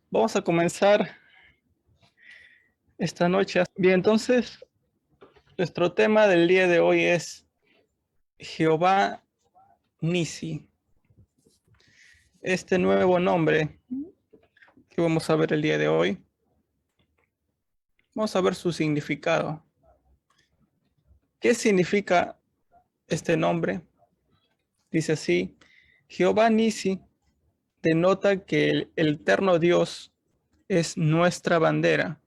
Vamos a comenzar esta noche. Bien, entonces, nuestro tema del día de hoy es Jehová Nisi. Este nuevo nombre que vamos a ver el día de hoy, vamos a ver su significado. ¿Qué significa este nombre? Dice así: Jehová Nisi denota que el eterno Dios es nuestra bandera,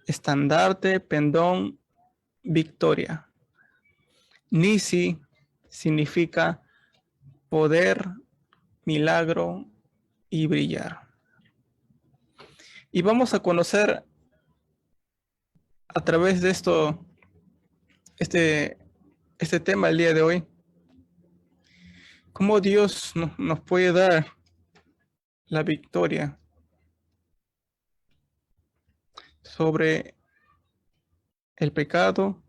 estandarte, pendón, victoria. Nisi significa poder, milagro y brillar. Y vamos a conocer a través de esto, este tema el día de hoy, cómo Dios nos puede dar la victoria sobre el pecado,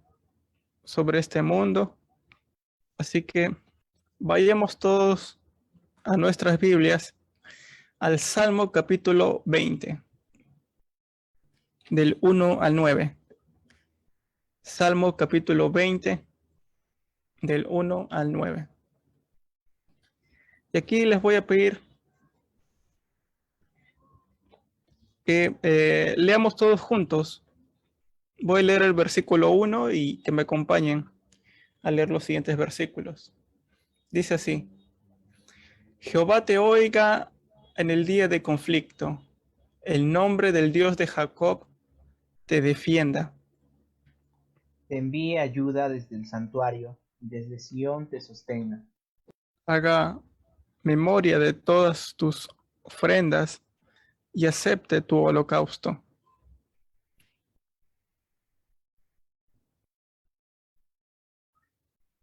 sobre este mundo. Así que vayamos todos a nuestras Biblias, al Salmo capítulo 20, del 1 al 9. Salmo capítulo 20, del 1 al 9. Y aquí les voy a pedir que leamos todos juntos. Voy a leer el versículo 1 y que me acompañen a leer los siguientes versículos. Dice así: Jehová te oiga en el día de conflicto, el nombre del Dios de Jacob te defienda. Te envíe ayuda desde el santuario, y desde Sión te sostenga. Haga memoria de todas tus ofrendas y acepte tu holocausto.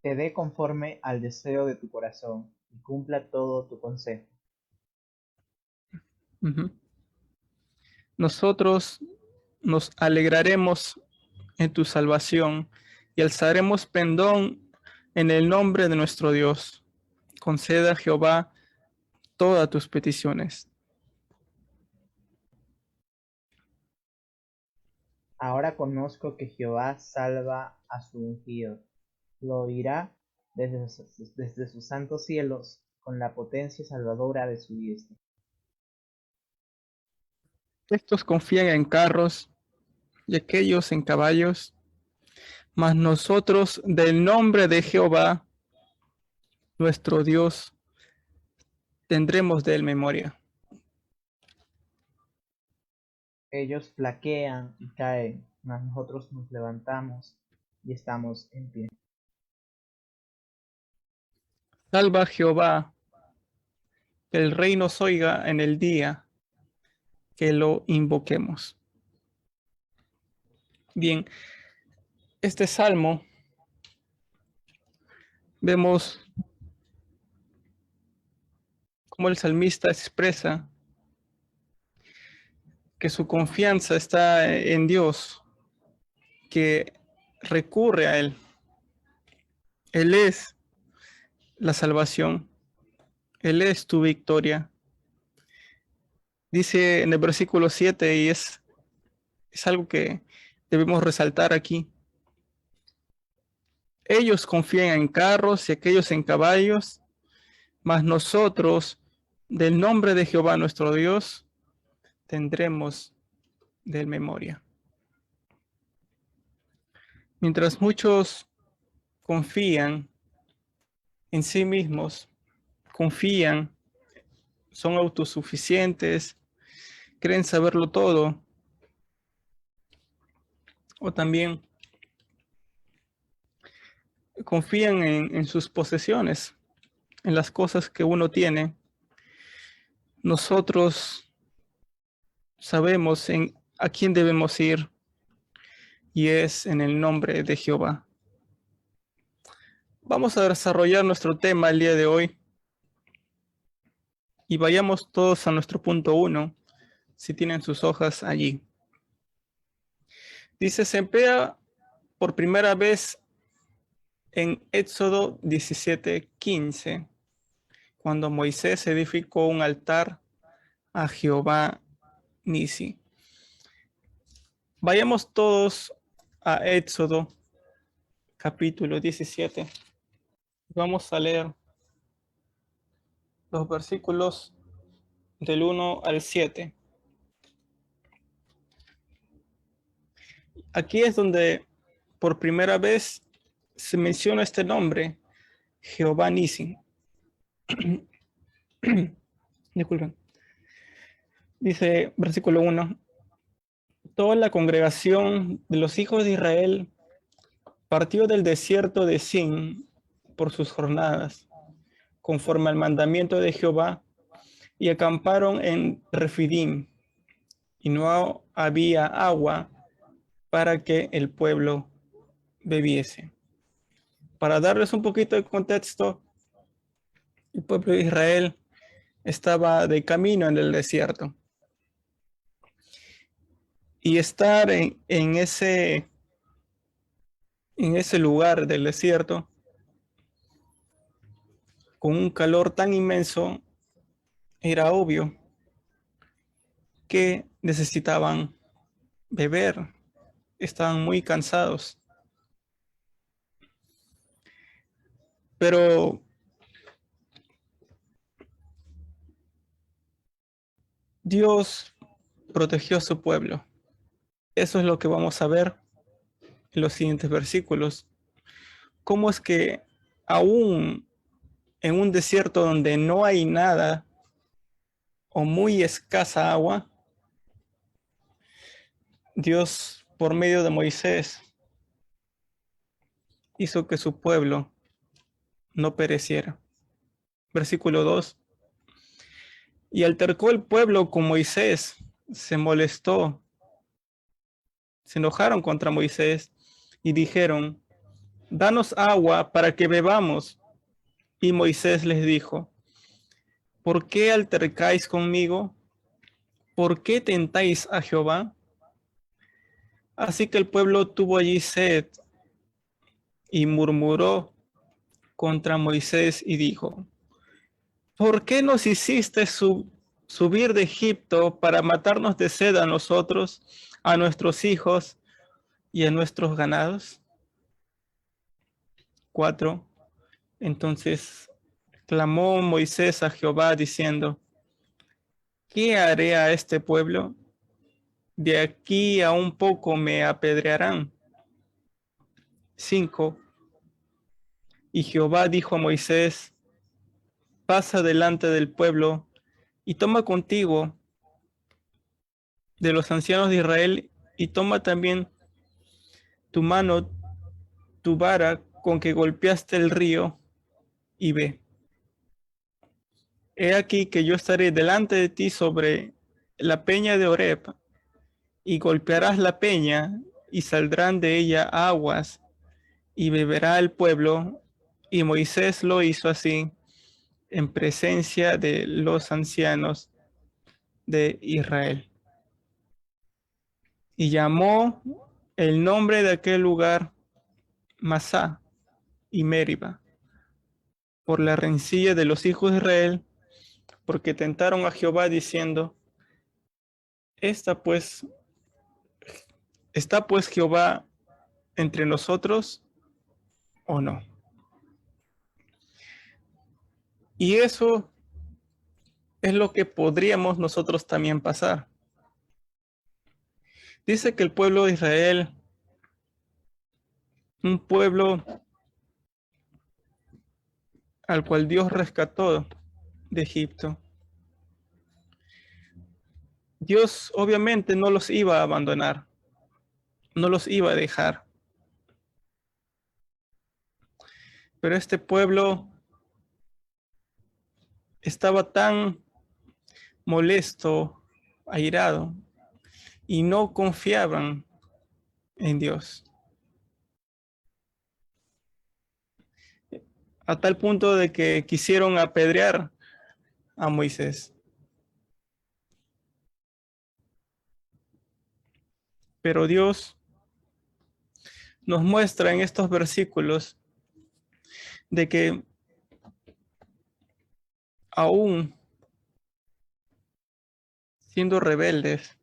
Te dé conforme al deseo de tu corazón, y cumpla todo tu consejo. Nosotros nos alegraremos en tu salvación y alzaremos pendón en el nombre de nuestro Dios. Conceda a Jehová todas tus peticiones. Ahora conozco que Jehová salva a su ungido. Lo oirá desde sus santos cielos, con la potencia salvadora de su diestra. Estos confían en carros y aquellos en caballos, mas nosotros del nombre de Jehová, nuestro Dios, tendremos de él memoria. Ellos flaquean y caen, mas nosotros nos levantamos y estamos en pie. Salva a Jehová, que el rey nos oiga en el día que lo invoquemos. Bien, este salmo vemos cómo el salmista expresa que su confianza está en Dios, que recurre a Él. Él es la salvación, Él es tu victoria. Dice en el versículo 7, y es algo que debemos resaltar aquí: ellos confían en carros y aquellos en caballos, mas nosotros, del nombre de Jehová nuestro Dios, tendremos de memoria. Mientras muchos confían en sí mismos, confían, son autosuficientes, creen saberlo todo, o también confían en sus posesiones, en las cosas que uno tiene. Nosotros sabemos a quién debemos ir, y es en el nombre de Jehová. Vamos a desarrollar nuestro tema el día de hoy y vayamos todos a nuestro punto 1, si tienen sus hojas allí. Dice: se emplea por primera vez en Éxodo 17:15, cuando Moisés edificó un altar a Jehová Nisi. Vayamos todos a Éxodo, capítulo 17. Vamos a leer los versículos del 1 al 7. Aquí es donde por primera vez se menciona este nombre, Jehová Nisi. Disculpen. Dice versículo 1. Toda la congregación de los hijos de Israel partió del desierto de Sin por sus jornadas, conforme al mandamiento de Jehová, y acamparon en Refidim, y no había agua para que el pueblo bebiese. Para darles un poquito de contexto, el pueblo de Israel estaba de camino en el desierto. Y estar en ese lugar del desierto, con un calor tan inmenso, era obvio que necesitaban beber. Estaban muy cansados. Pero Dios protegió a su pueblo. Eso es lo que vamos a ver en los siguientes versículos. Cómo es que aún en un desierto donde no hay nada o muy escasa agua, Dios, por medio de Moisés, hizo que su pueblo no pereciera. Versículo 2. Y altercó el pueblo con Moisés, se molestó, se enojaron contra Moisés y dijeron: danos agua para que bebamos. Y Moisés les dijo: ¿por qué altercáis conmigo? ¿Por qué tentáis a Jehová? Así que el pueblo tuvo allí sed y murmuró contra Moisés y dijo: ¿por qué nos hiciste subir de Egipto para matarnos de sed a nosotros, a nuestros hijos y a nuestros ganados? 4. Entonces clamó Moisés a Jehová diciendo: ¿qué haré a este pueblo? De aquí a un poco me apedrearán. 5. Y Jehová dijo a Moisés: pasa delante del pueblo y toma contigo de los ancianos de Israel, y toma también tu mano, tu vara con que golpeaste el río, y ve. He aquí que yo estaré delante de ti sobre la peña de Horeb, y golpearás la peña, y saldrán de ella aguas, y beberá el pueblo. Y Moisés lo hizo así en presencia de los ancianos de Israel. Y llamó el nombre de aquel lugar Masá y Meriba, por la rencilla de los hijos de Israel, porque tentaron a Jehová diciendo: ¿está pues Jehová entre nosotros o no? Y eso es lo que podríamos nosotros también pasar. Dice que el pueblo de Israel, un pueblo al cual Dios rescató de Egipto, Dios obviamente no los iba a abandonar, no los iba a dejar. Pero este pueblo estaba tan molesto, airado, y no confiaban en Dios, a tal punto de que quisieron apedrear a Moisés. Pero Dios nos muestra en estos versículos de que aún siendo rebeldes,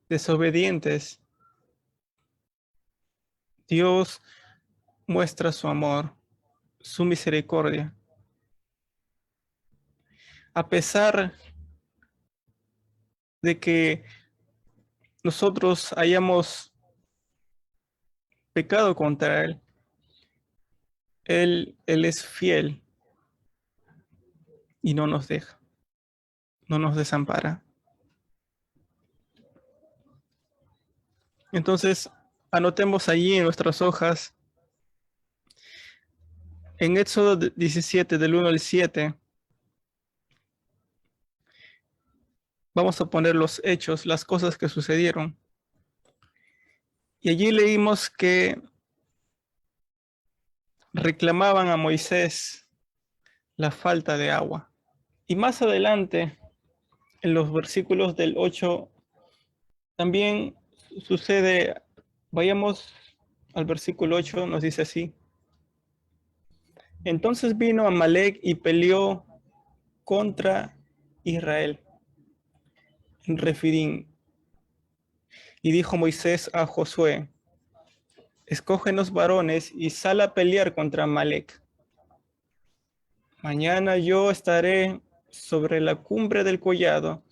desobedientes, Dios muestra su amor, su misericordia. A pesar de que nosotros hayamos pecado contra Él, Él es fiel y no nos deja, no nos desampara. Entonces, anotemos allí en nuestras hojas, en Éxodo 17, del 1 al 7, vamos a poner los hechos, las cosas que sucedieron. Y allí leímos que reclamaban a Moisés la falta de agua. Y más adelante, en los versículos del 8, también sucede, vayamos al versículo 8, nos dice así. Entonces vino Amalek y peleó contra Israel en Refidim. Y dijo Moisés a Josué, escógenos varones y sal a pelear contra Amalek. Mañana yo estaré sobre la cumbre del collado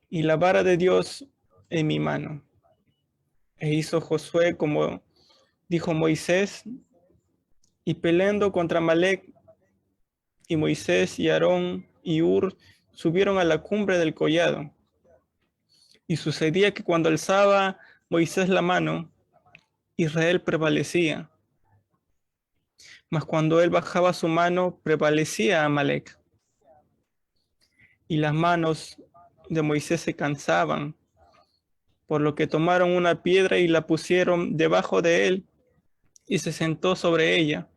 y la vara de Dios en mi mano. E hizo Josué como dijo Moisés, y peleando contra Amalek, y Moisés y Aarón y Hur subieron a la cumbre del collado. Y sucedía que cuando alzaba Moisés la mano, Israel prevalecía. Mas cuando él bajaba su mano, prevalecía Amalek. Y las manos de Moisés se cansaban, por lo que tomaron una piedra y la pusieron debajo de él, y se sentó sobre ella.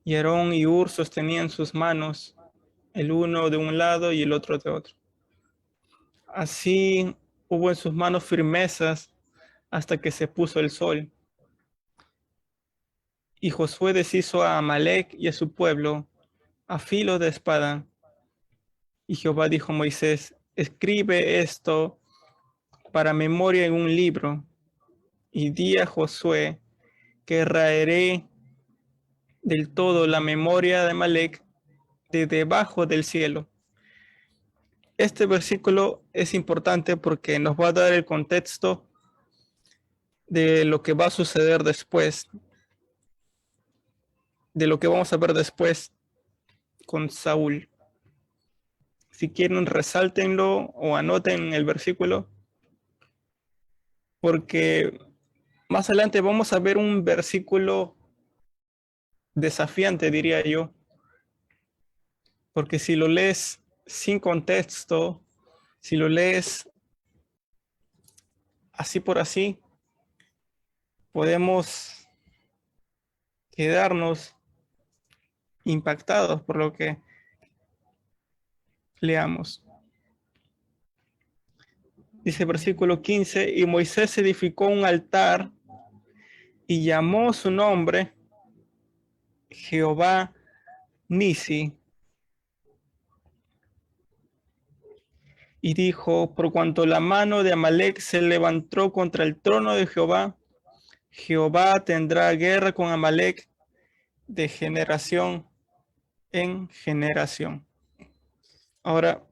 Y Aarón y Hur sostenían sus manos, el uno de un lado y el otro de otro. Así hubo en sus manos firmezas hasta que se puso el sol. Y Josué deshizo a Amalek y a su pueblo a filo de espada. Y Jehová dijo a Moisés, escribe esto para memoria en un libro, y di a Josué que raeré del todo la memoria de Amalek de debajo del cielo. Este versículo es importante porque nos va a dar el contexto de lo que va a suceder después, de lo que vamos a ver después con Saúl. Si quieren, resáltenlo o anoten el versículo, porque más adelante vamos a ver un versículo desafiante, diría yo, porque si lo lees sin contexto, si lo lees así por así, podemos quedarnos impactados por lo que leamos. Dice versículo 15, y Moisés edificó un altar y llamó su nombre Jehová Nisi, y dijo, por cuanto la mano de Amalek se levantó contra el trono de Jehová, Jehová tendrá guerra con Amalek de generación en generación. Ahora,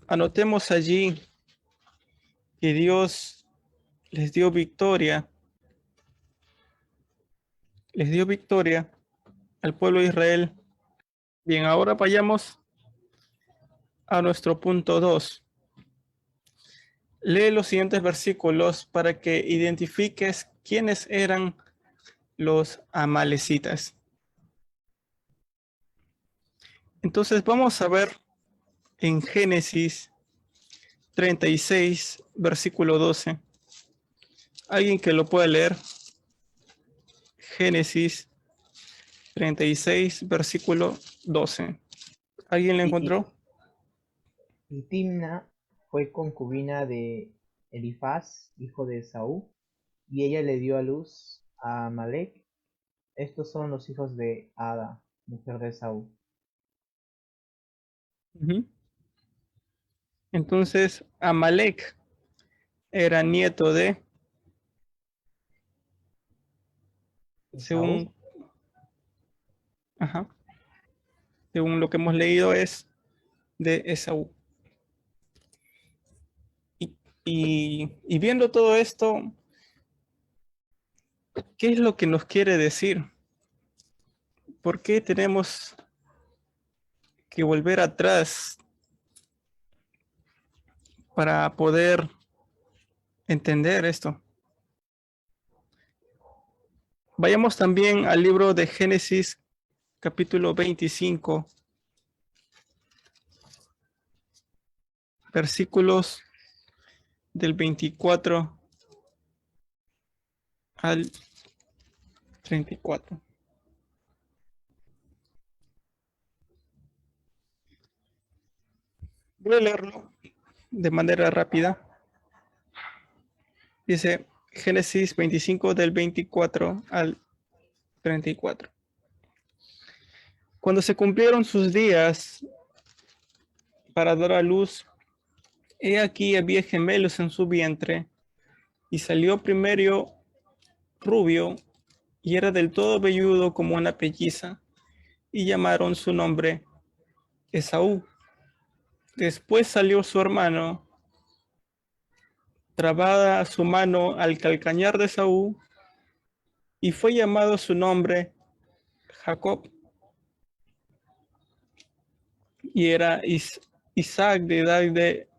anotemos allí que Dios les dio victoria al pueblo de Israel. Bien, ahora vayamos a nuestro punto 2. Lee los siguientes versículos para que identifiques quiénes eran los amalecitas. Entonces vamos a ver en Génesis 36, versículo 12. ¿Alguien que lo pueda leer? Génesis 36, versículo 12. ¿Alguien lo Y, encontró? y Timna fue concubina de Elifaz, hijo de Esaú, y ella le dio a luz a Amalek. Estos son los hijos de Ada, mujer de Esaú. Entonces, Amalek era nieto de, Esaú. según, ajá, según lo que hemos leído, es de Esaú. Y, y viendo todo esto, ¿qué es lo que nos quiere decir? ¿Por qué tenemos que volver atrás para poder entender esto? Vayamos también al libro de Génesis, capítulo 25, versículos del 24 al 34. Voy a leerlo de manera rápida. Dice Génesis 25 del 24 al 34. Cuando se cumplieron sus días para dar a luz, he aquí había gemelos en su vientre, y salió primero rubio, y era del todo velludo como una pelliza, y llamaron su nombre Esaú. Después salió su hermano, trabada su mano al calcañar de Esaú, y fue llamado su nombre Jacob. Y era Isaac de edad de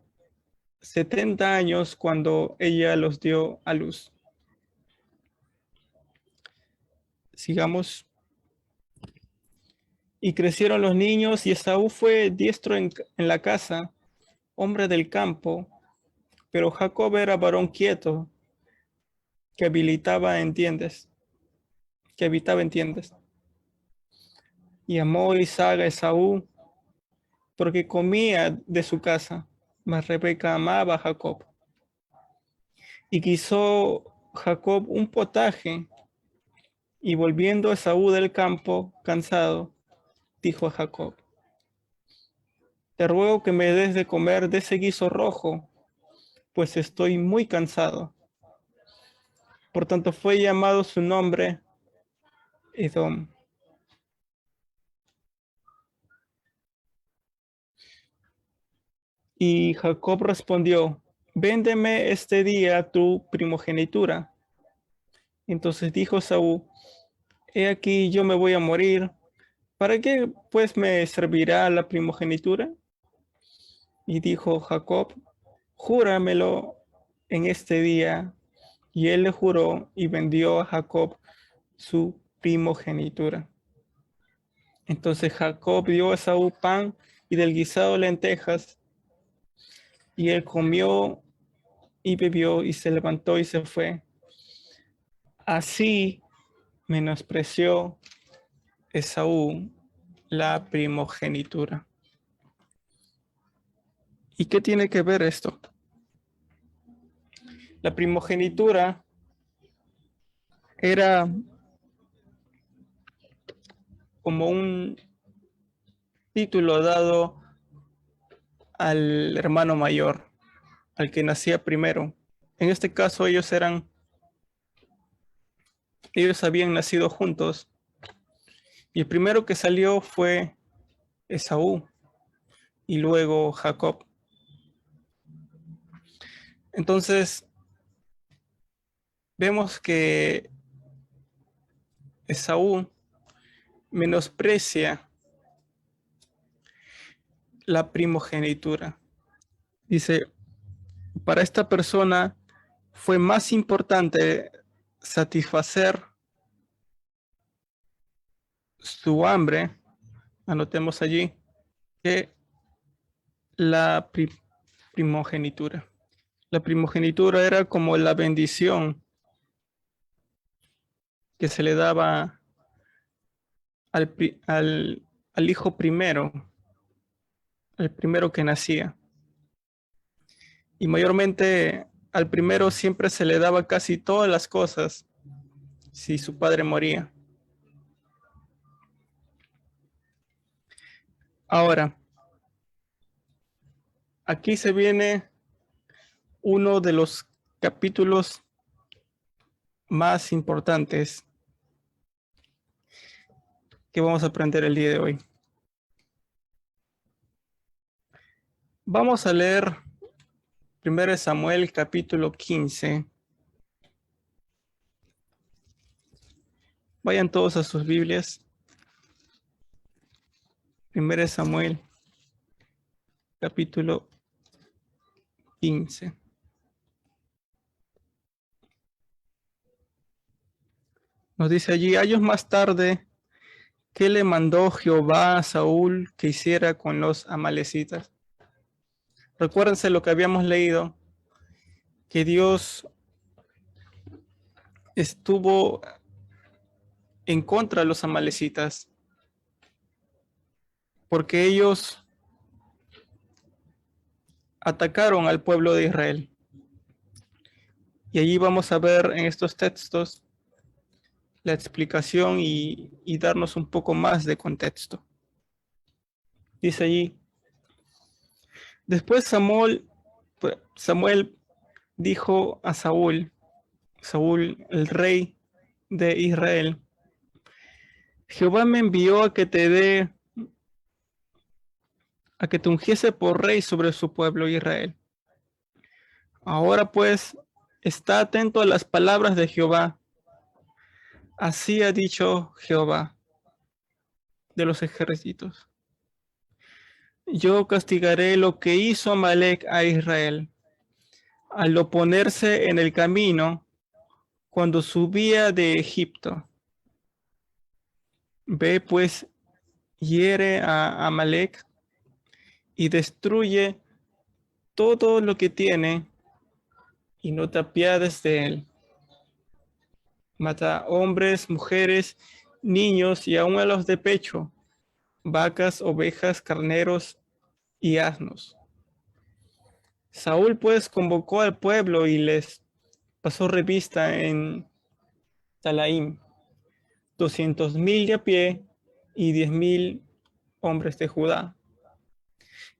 70 años cuando ella los dio a luz. Sigamos. Y crecieron los niños, y Esaú fue diestro en la casa, hombre del campo, pero Jacob era varón quieto, que habilitaba en tiendas, que habitaba en tiendas. Y amó Isaac a Esaú, porque comía de su casa, mas Rebeca amaba a Jacob. Y quiso Jacob un potaje, y volviendo Esaú del campo, cansado, dijo a Jacob: te ruego que me des de comer de ese guiso rojo, pues estoy muy cansado. Por tanto fue llamado su nombre Edom. Y Jacob respondió: véndeme este día tu primogenitura. Entonces dijo Saúl: he aquí yo me voy a morir. ¿Para qué pues me servirá la primogenitura? Y dijo Jacob: júramelo en este día. Y él le juró y vendió a Jacob su primogenitura. Entonces Jacob dio a Esaú pan y del guisado lentejas, y él comió y bebió y se levantó y se fue. Así menospreció Esaú la primogenitura. ¿Y qué tiene que ver esto? La primogenitura era como un título dado al hermano mayor, al que nacía primero. En este caso ellos habían nacido juntos, y el primero que salió fue Esaú y luego Jacob. Entonces vemos que Esaú menosprecia la primogenitura. Dice: para esta persona fue más importante satisfacer su hambre, anotemos allí, que la primogenitura. La primogenitura era como la bendición que se le daba al, al hijo primero, al primero que nacía. Y mayormente al primero siempre se le daba casi todas las cosas si su padre moría. Ahora, aquí se viene uno de los capítulos más importantes que vamos a aprender el día de hoy. Vamos a leer 1 Samuel capítulo 15. Vayan todos a sus Biblias. 1 Samuel capítulo 15. Nos dice allí, años más tarde, ¿qué le mandó Jehová a Saúl que hiciera con los amalecitas? Recuérdense lo que habíamos leído, que Dios estuvo en contra de los amalecitas, porque ellos atacaron al pueblo de Israel. Y allí vamos a ver en estos textos la explicación y darnos un poco más de contexto. Dice allí, después Samuel dijo a Saúl, el rey de Israel, Jehová me envió a que te ungiese por rey sobre su pueblo Israel. Ahora pues, está atento a las palabras de Jehová. Así ha dicho Jehová de los ejércitos. Yo castigaré lo que hizo Amalec a Israel, al oponerse en el camino cuando subía de Egipto. Ve pues, hiere a Amalec y destruye todo lo que tiene y no te apiades de él. Mata hombres, mujeres, niños y aun a los de pecho, vacas, ovejas, carneros y asnos. Saúl pues convocó al pueblo y les pasó revista en Talaim, 200,000 de a pie y 10,000 hombres de Judá.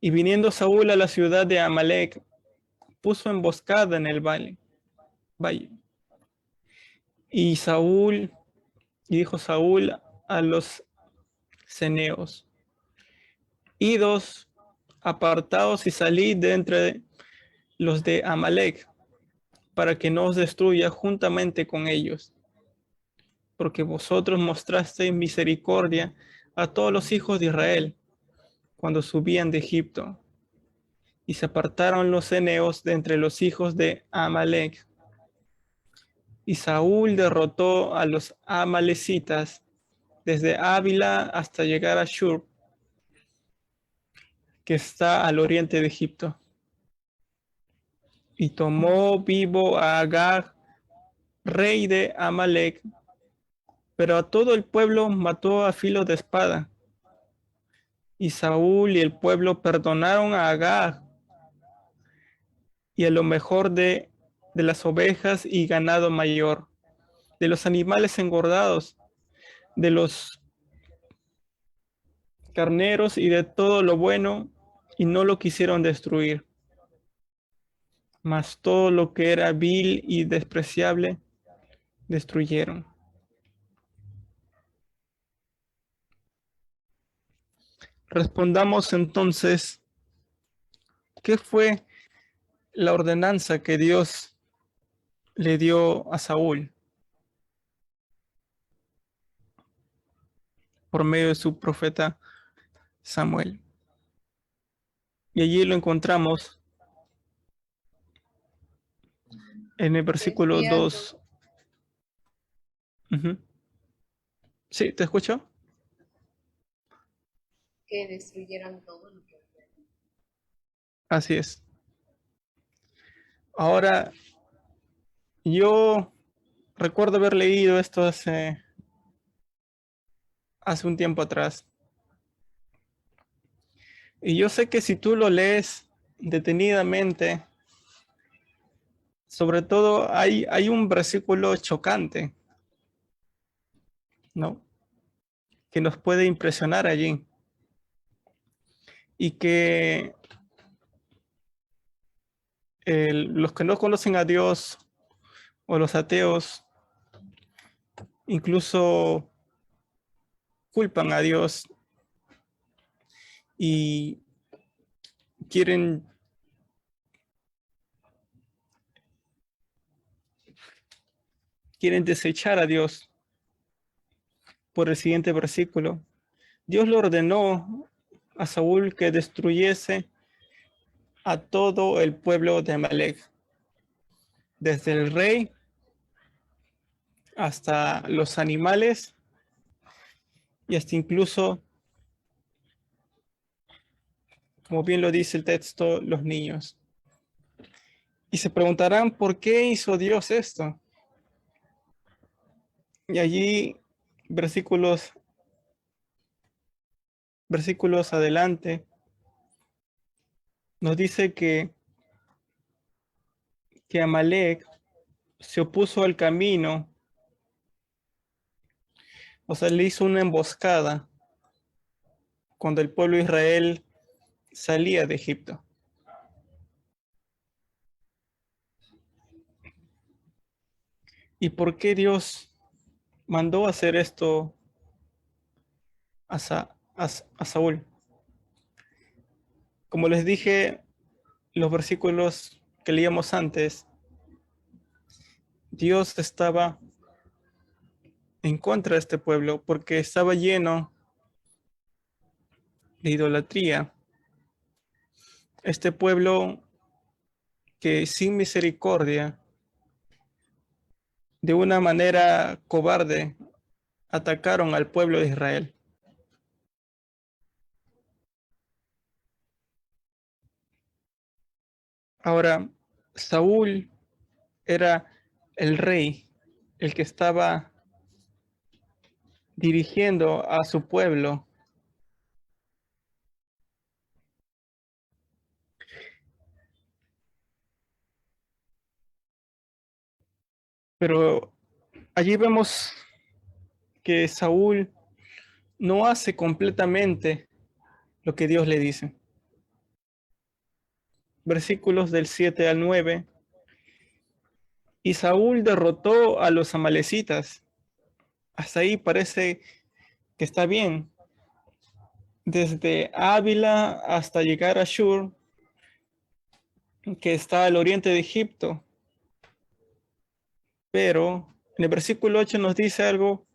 Y viniendo Saúl a la ciudad de Amalec, puso emboscada en el valle. Y dijo Saúl a los ceneos, idos, apartaos y salid de entre los de Amalec, para que no os destruya juntamente con ellos, porque vosotros mostrasteis misericordia a todos los hijos de Israel cuando subían de Egipto. Y se apartaron los ceneos de entre los hijos de Amalec. Y Saúl derrotó a los amalecitas desde Ávila hasta llegar a Shur, que está al oriente de Egipto. Y tomó vivo a Agag, rey de Amalec, pero a todo el pueblo mató a filo de espada. Y Saúl y el pueblo perdonaron a Agag y a lo mejor de las ovejas y ganado mayor, de los animales engordados, de los carneros y de todo lo bueno, y no lo quisieron destruir. Mas todo lo que era vil y despreciable destruyeron. Respondamos entonces, ¿qué fue la ordenanza que Dios le dio a Saúl por medio de su profeta Samuel? Y allí lo encontramos en el versículo 2. Sí, ¿te escucho? Que destruyeran todo lo que había. Así es. Ahora, yo recuerdo haber leído esto hace un tiempo atrás. Y yo sé que si tú lo lees detenidamente, sobre todo hay un versículo chocante, ¿no? Que nos puede impresionar allí. Y que los que no conocen a Dios o los ateos incluso culpan a Dios y quieren desechar a Dios por el siguiente versículo. Dios le ordenó a Saúl que destruyese a todo el pueblo de Amalek, desde el rey hasta los animales y hasta incluso, como bien lo dice el texto, los niños. Y se preguntarán, ¿por qué hizo Dios esto? Y allí, versículos adelante, nos dice que Amalek se opuso al camino, o sea, le hizo una emboscada cuando el pueblo de Israel salía de Egipto. ¿Y por qué Dios mandó hacer esto a Saúl? Como les dije, los versículos que leíamos antes, Dios estaba en contra de este pueblo porque estaba lleno de idolatría. Este pueblo que sin misericordia, de una manera cobarde, atacaron al pueblo de Israel. Ahora, Saúl era el rey, el que estaba dirigiendo a su pueblo. Pero allí vemos que Saúl no hace completamente lo que Dios le dice. Versículos del 7 al 9. Y Saúl derrotó a los amalecitas. Hasta ahí parece que está bien. Desde Ávila hasta llegar a Shur, que está al oriente de Egipto. Pero en el versículo 8 nos dice algo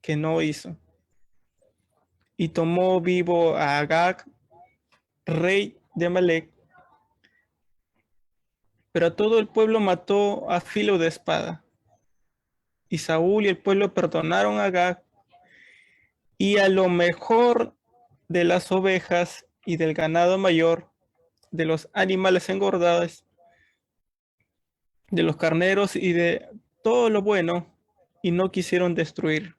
que no hizo. Y tomó vivo a Agag, rey de Amalek, pero a todo el pueblo mató a filo de espada. Y Saúl y el pueblo perdonaron a Agag y a lo mejor de las ovejas y del ganado mayor, de los animales engordados, de los carneros y de todo lo bueno, y no quisieron destruir.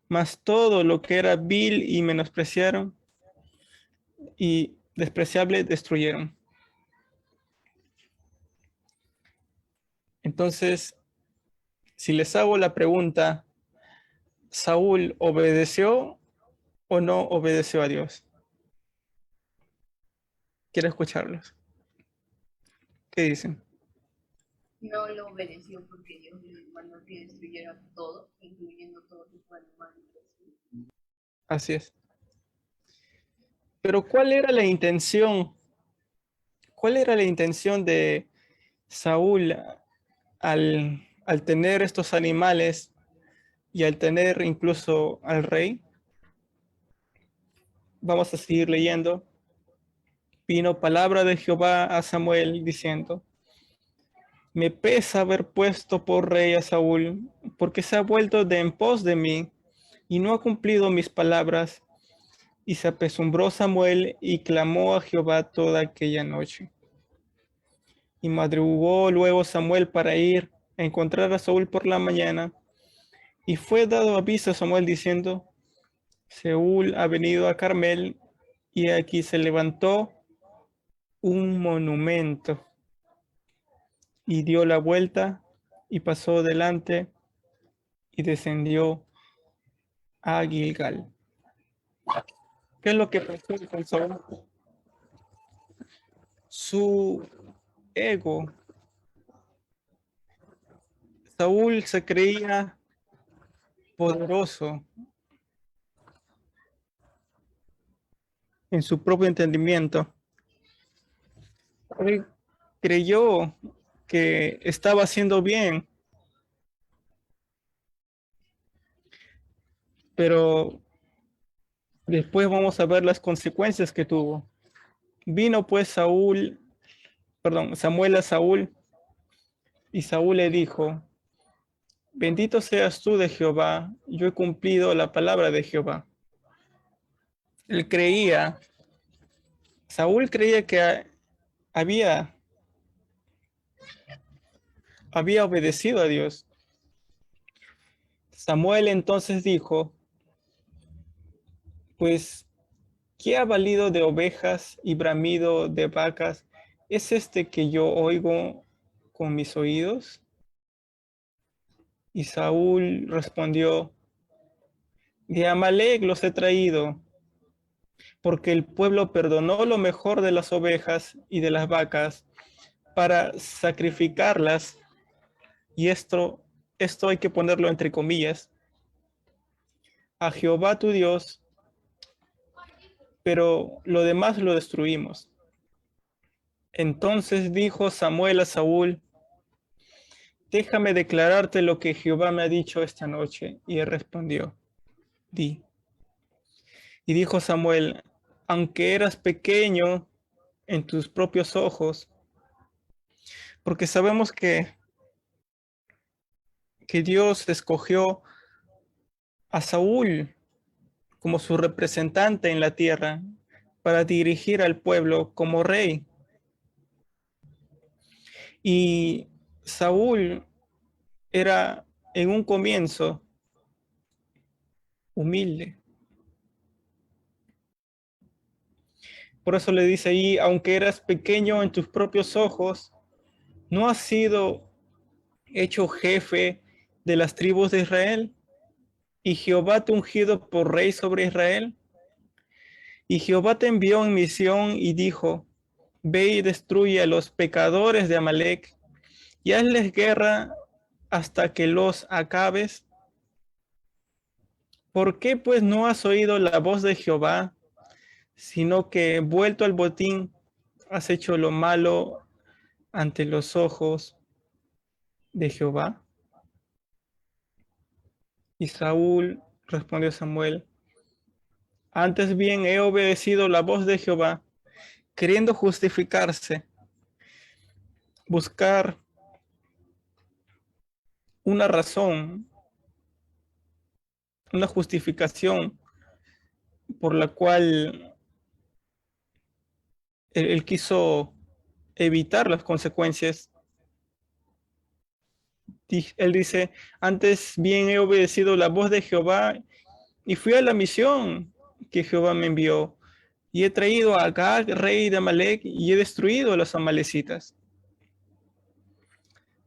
Mas todo lo que era vil y menospreciaron y despreciable destruyeron. Entonces, si les hago la pregunta, ¿Saúl obedeció o no obedeció a Dios? Quiero escucharlos. ¿Qué dicen? No lo obedeció porque Dios le mandó que destruyera todo, incluyendo todo tipo de animales. Así es. Pero ¿cuál era la intención? ¿Cuál era la intención de Saúl al tener estos animales y al tener incluso al rey? Vamos a seguir leyendo. Vino palabra de Jehová a Samuel diciendo: Me pesa haber puesto por rey a Saúl, porque se ha vuelto de en pos de mí y no ha cumplido mis palabras. Y se apesumbró Samuel y clamó a Jehová toda aquella noche. Y madrugó luego Samuel para ir a encontrar a Saúl por la mañana. Y fue dado aviso a Samuel diciendo: Saúl ha venido a Carmel, y aquí se levantó un monumento. Y dio la vuelta y pasó delante y descendió a Gilgal. ¿Qué es lo que pasó con Saúl? Su ego. Saúl se creía poderoso en su propio entendimiento. Él creyó que estaba haciendo bien, pero después vamos a ver las consecuencias que tuvo. Vino pues Samuel a Saúl, y Saúl le dijo: bendito seas tú de Jehová, yo he cumplido la palabra de Jehová. Él creía, Saúl creía que había, había obedecido a Dios. Samuel entonces dijo: pues, ¿qué ha valido de ovejas y bramido de vacas es este que yo oigo con mis oídos? Y Saúl respondió: de Amalec los he traído, porque el pueblo perdonó lo mejor de las ovejas y de las vacas para sacrificarlas, y esto hay que ponerlo entre comillas, a Jehová tu Dios, pero lo demás lo destruimos. Entonces dijo Samuel a Saúl: déjame declararte lo que Jehová me ha dicho esta noche. Y él respondió: di. Y dijo Samuel: aunque eras pequeño en tus propios ojos, porque sabemos que Dios escogió a Saúl como su representante en la tierra para dirigir al pueblo como rey. Y Saúl era en un comienzo humilde. Por eso le dice ahí: aunque eras pequeño en tus propios ojos, no has sido hecho jefe de las tribus de Israel, y Jehová te ha ungido por rey sobre Israel. Y Jehová te envió en misión y dijo: ve y destruye a los pecadores de Amalec y hazles guerra hasta que los acabes. ¿Por qué pues no has oído la voz de Jehová, sino que vuelto al botín has hecho lo malo ante los ojos de Jehová? Y Saúl respondió a Samuel: antes bien he obedecido la voz de Jehová, queriendo justificarse, buscar una razón, una justificación por la cual él quiso evitar las consecuencias. Él dice: antes bien he obedecido la voz de Jehová y fui a la misión que Jehová me envió, y he traído a Agag, rey de Amalec, y he destruido a los amalecitas.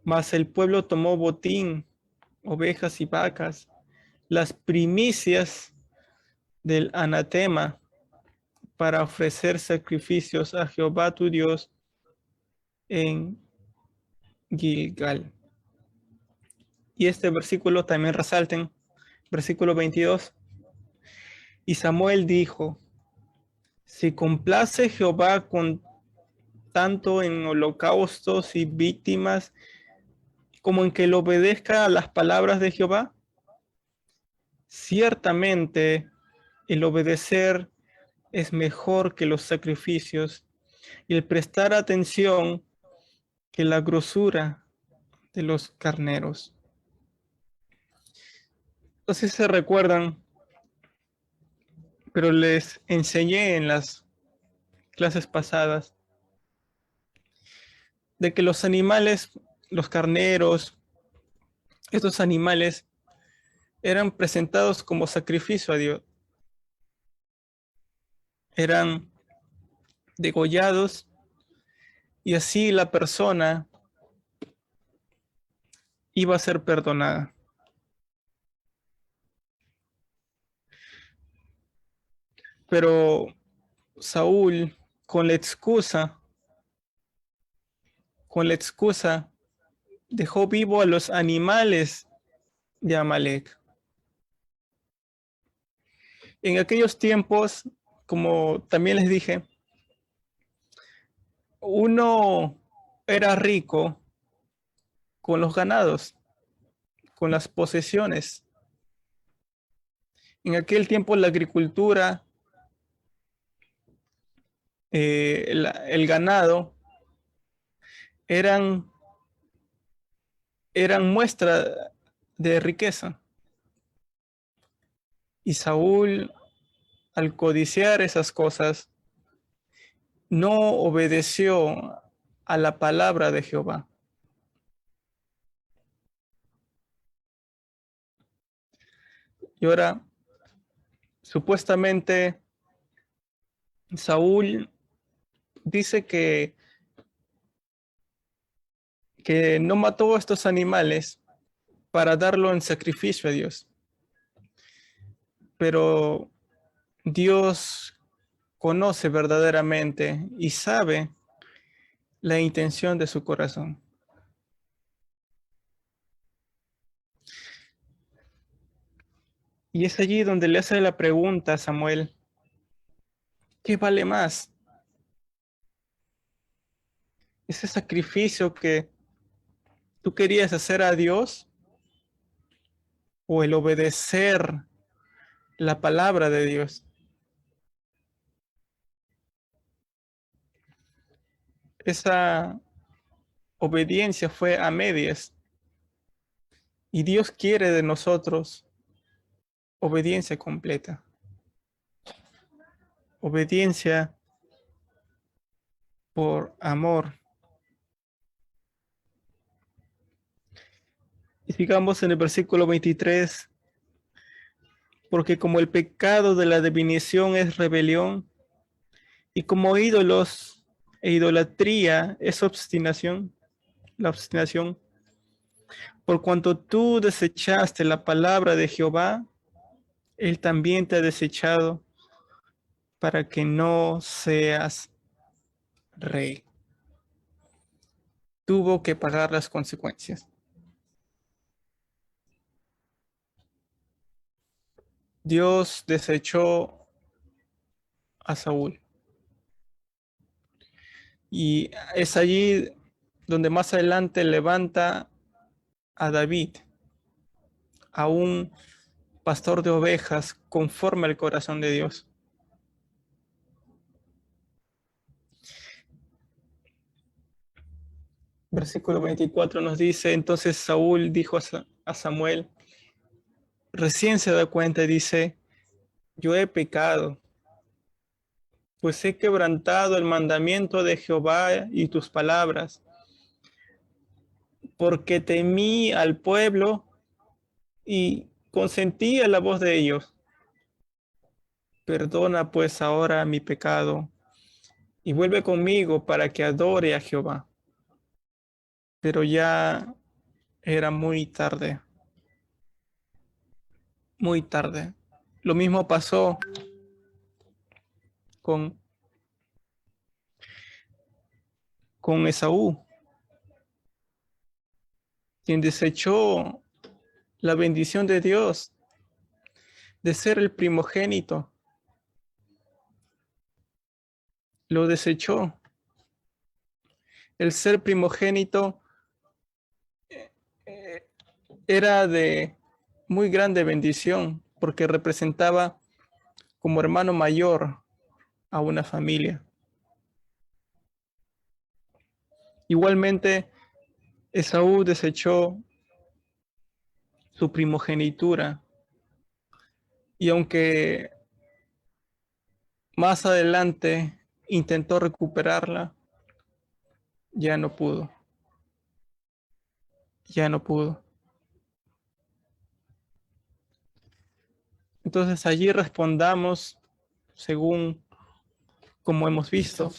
Mas el pueblo tomó botín, ovejas y vacas, las primicias del anatema, para ofrecer sacrificios a Jehová tu Dios en Gilgal. Y este versículo también resalten, versículo 22. Y Samuel dijo: si complace Jehová con tanto en holocaustos y víctimas como en que le obedezca a las palabras de Jehová, ciertamente el obedecer es mejor que los sacrificios, y el prestar atención que la grosura de los carneros. Entonces se recuerdan, pero les enseñé en las clases pasadas de que los animales, los carneros, estos animales eran presentados como sacrificio a Dios. Eran degollados y así la persona iba a ser perdonada. Pero Saúl, con la excusa con la excusa, dejó vivo a los animales de Amalek. En aquellos tiempos, como también les dije, uno era rico con los ganados, con las posesiones. En aquel tiempo la agricultura, el ganado, eran, eran muestra de riqueza. Y Saúl, al codiciar esas cosas, no obedeció a la palabra de Jehová. Y ahora, supuestamente, Saúl dice que no mató a estos animales para darlo en sacrificio a Dios. Pero Dios conoce verdaderamente y sabe la intención de su corazón. Y es allí donde le hace la pregunta a Samuel, ¿qué vale más? ¿Ese sacrificio que tú querías hacer a Dios o el obedecer la palabra de Dios? Esa obediencia fue a medias y Dios quiere de nosotros obediencia completa, obediencia por amor. Y sigamos en el versículo 23, porque como el pecado de la divinación es rebelión, y como ídolos e idolatría es obstinación, la obstinación, por cuanto tú desechaste la palabra de Jehová, Él también te ha desechado para que no seas rey. Tuvo que pagar las consecuencias. Dios desechó a Saúl. Y es allí donde más adelante levanta a David, a un pastor de ovejas conforme al corazón de Dios. Versículo 24 nos dice, entonces Saúl dijo a Samuel, recién se da cuenta y dice, yo he pecado, pues he quebrantado el mandamiento de Jehová y tus palabras, porque temí al pueblo y consentí a la voz de ellos. Perdona pues ahora mi pecado y vuelve conmigo para que adore a Jehová. Pero ya era muy tarde, muy tarde. Lo mismo pasó con, con Esaú, quien desechó la bendición de Dios de ser el primogénito. Lo desechó. El ser primogénito eh, era de muy grande bendición porque representaba como hermano mayor a una familia. Igualmente, Esaú desechó su primogenitura y aunque más adelante intentó recuperarla, ya no pudo, ya no pudo. Entonces allí respondamos según como hemos visto.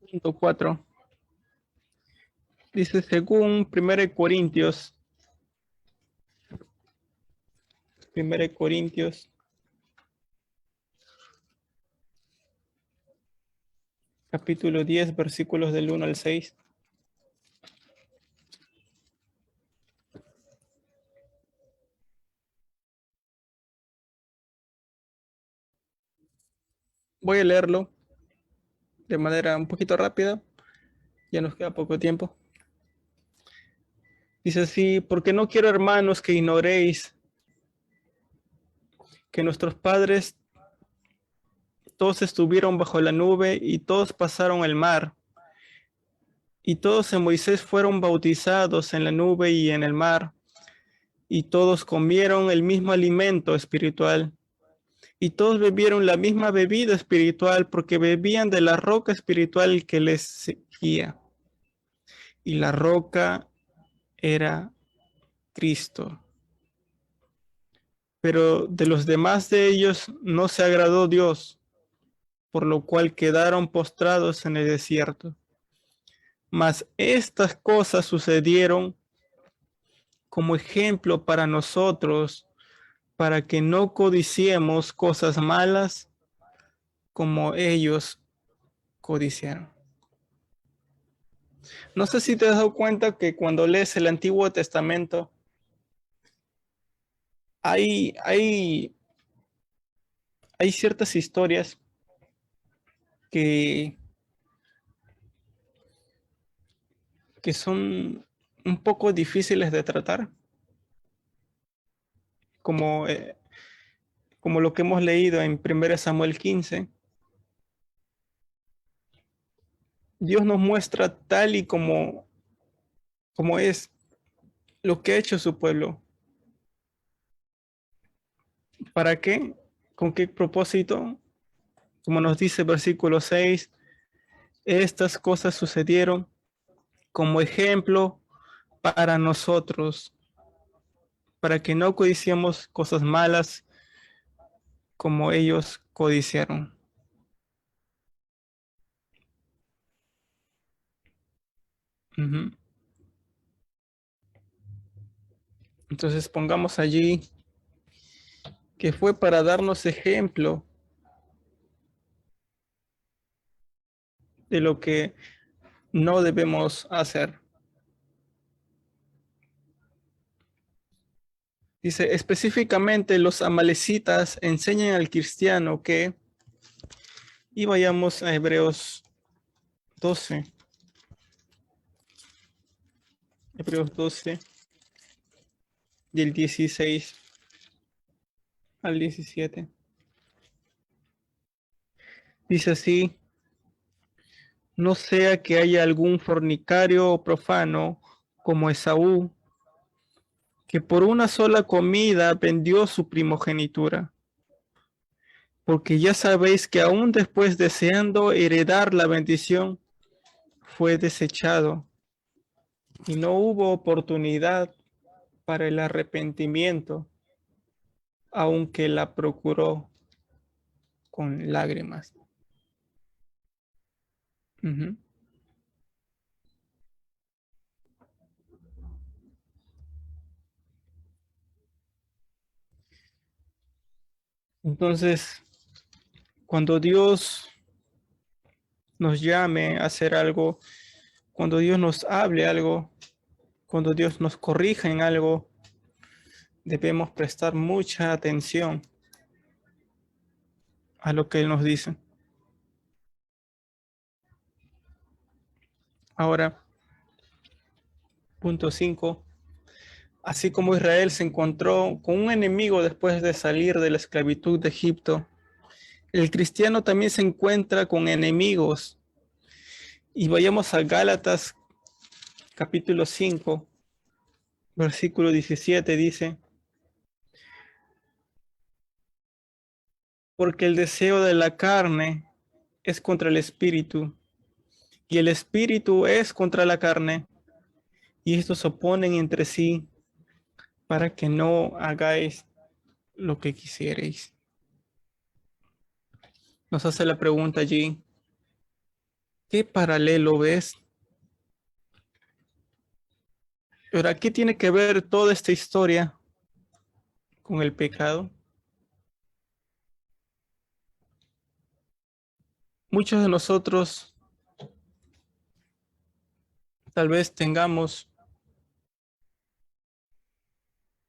Punto 4. Dice, según 1 Corintios, capítulo 10, versículos del 1 al 6. Voy a leerlo de manera un poquito rápida, ya nos queda poco tiempo. Dice así, porque no quiero, hermanos, que ignoréis que nuestros padres todos estuvieron bajo la nube y todos pasaron el mar, y todos en Moisés fueron bautizados en la nube y en el mar, y todos comieron el mismo alimento espiritual, y todos bebieron la misma bebida espiritual, porque bebían de la roca espiritual que les seguía, y la roca era Cristo. Pero de los demás de ellos no se agradó Dios, por lo cual quedaron postrados en el desierto. Mas estas cosas sucedieron como ejemplo para nosotros, para que no codiciemos cosas malas como ellos codiciaron. No sé si te has dado cuenta que cuando lees el Antiguo Testamento, hay ciertas historias que, que son un poco difíciles de tratar, como, como lo que hemos leído en 1 Samuel 15. Dios nos muestra tal y como es lo que ha hecho su pueblo. ¿Para qué? ¿Con qué propósito? Como nos dice el versículo 6, estas cosas sucedieron como ejemplo para nosotros, para que no codiciemos cosas malas como ellos codiciaron. Ujú. Entonces pongamos allí que fue para darnos ejemplo de lo que no debemos hacer. Dice, específicamente los amalecitas enseñan al cristiano que, y vayamos a Hebreos 12, Hebreos 12, del 16 al 17. Dice así, no sea que haya algún fornicario o profano como Esaú, que por una sola comida vendió su primogenitura. Porque ya sabéis que aún después deseando heredar la bendición, fue desechado y no hubo oportunidad para el arrepentimiento, aunque la procuró con lágrimas. Ujú. Entonces, cuando Dios nos llame a hacer algo, cuando Dios nos hable algo, cuando Dios nos corrija en algo, debemos prestar mucha atención a lo que Él nos dice. Ahora, punto 5. Así como Israel se encontró con un enemigo después de salir de la esclavitud de Egipto, el cristiano también se encuentra con enemigos. Y vayamos a Gálatas capítulo 5, versículo 17, dice, porque el deseo de la carne es contra el espíritu, y el espíritu es contra la carne, y estos se oponen entre sí para que no hagáis lo que quisierais. Nos hace la pregunta allí, ¿qué paralelo ves Ahora, ¿qué tiene que ver toda esta historia con el pecado? Muchos de nosotros tal vez tengamos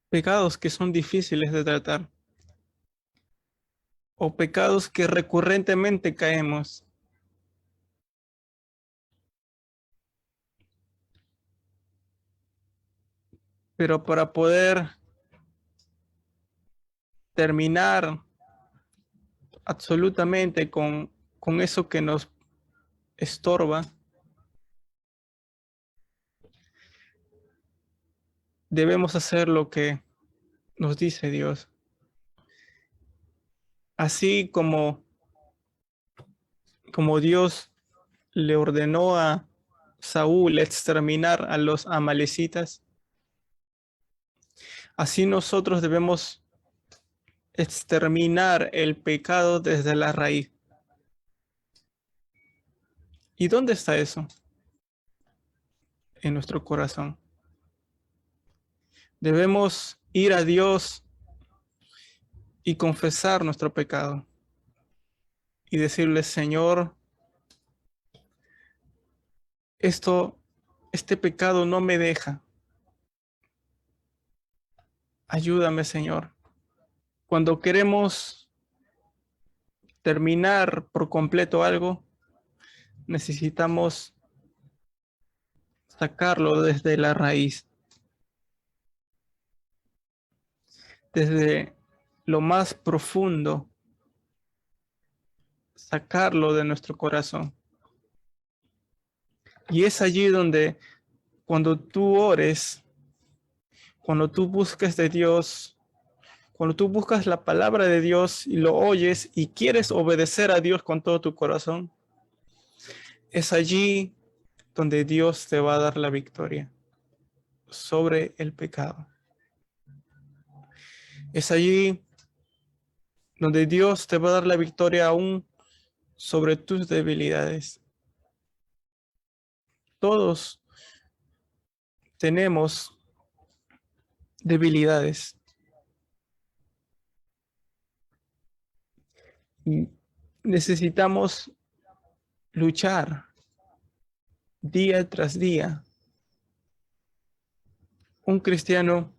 pecados que son difíciles de tratar o pecados que recurrentemente caemos. Pero para poder terminar absolutamente con eso que nos estorba, debemos hacer lo que nos dice Dios. Así como Dios le ordenó a Saúl exterminar a los amalecitas, así nosotros debemos exterminar el pecado desde la raíz. ¿Y dónde está eso? En nuestro corazón. Debemos ir a Dios y confesar nuestro pecado y decirle: Señor, este pecado no me deja. Ayúdame, Señor. Cuando queremos terminar por completo algo, necesitamos sacarlo desde la raíz, desde lo más profundo, sacarlo de nuestro corazón. Y es allí donde, cuando tú ores, cuando tú busques de Dios, cuando tú buscas la palabra de Dios y lo oyes y quieres obedecer a Dios con todo tu corazón, es allí donde Dios te va a dar la victoria sobre el pecado. Es allí donde Dios te va a dar la victoria aún sobre tus debilidades. Todos tenemos debilidades y necesitamos luchar día tras día. Un cristiano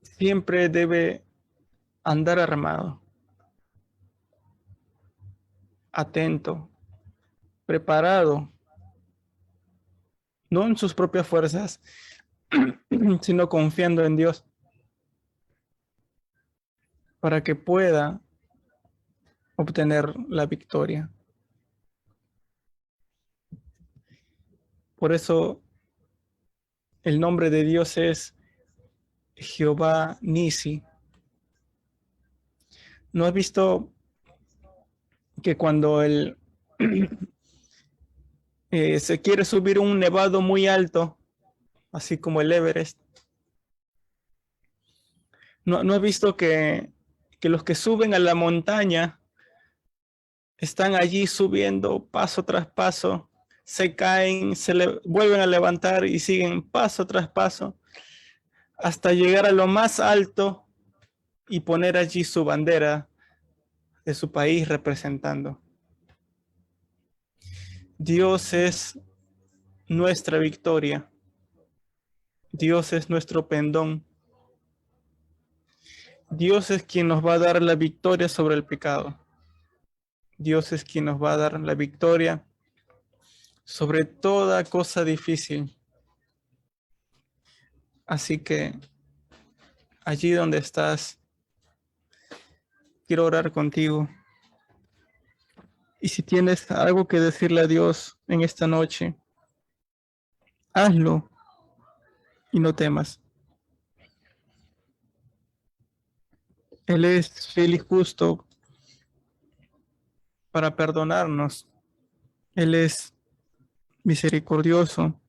siempre debe andar armado, atento, preparado, no en sus propias fuerzas, sino confiando en Dios para que pueda obtener la victoria. Por eso el nombre de Dios es Jehová Nisi. ¿No has visto que cuando se quiere subir un nevado muy alto, así como el Everest, no has visto que los que suben a la montaña están allí subiendo paso tras paso, se caen, vuelven a levantar y siguen paso tras paso hasta llegar a lo más alto y poner allí su bandera de su país representando? Dios es nuestra victoria. Dios es nuestro pendón. Dios es quien nos va a dar la victoria sobre el pecado. Dios es quien nos va a dar la victoria sobre toda cosa difícil. Así que allí donde estás, quiero orar contigo. Y si tienes algo que decirle a Dios en esta noche, hazlo y no temas. Él es fiel y justo para perdonarnos. Él es misericordioso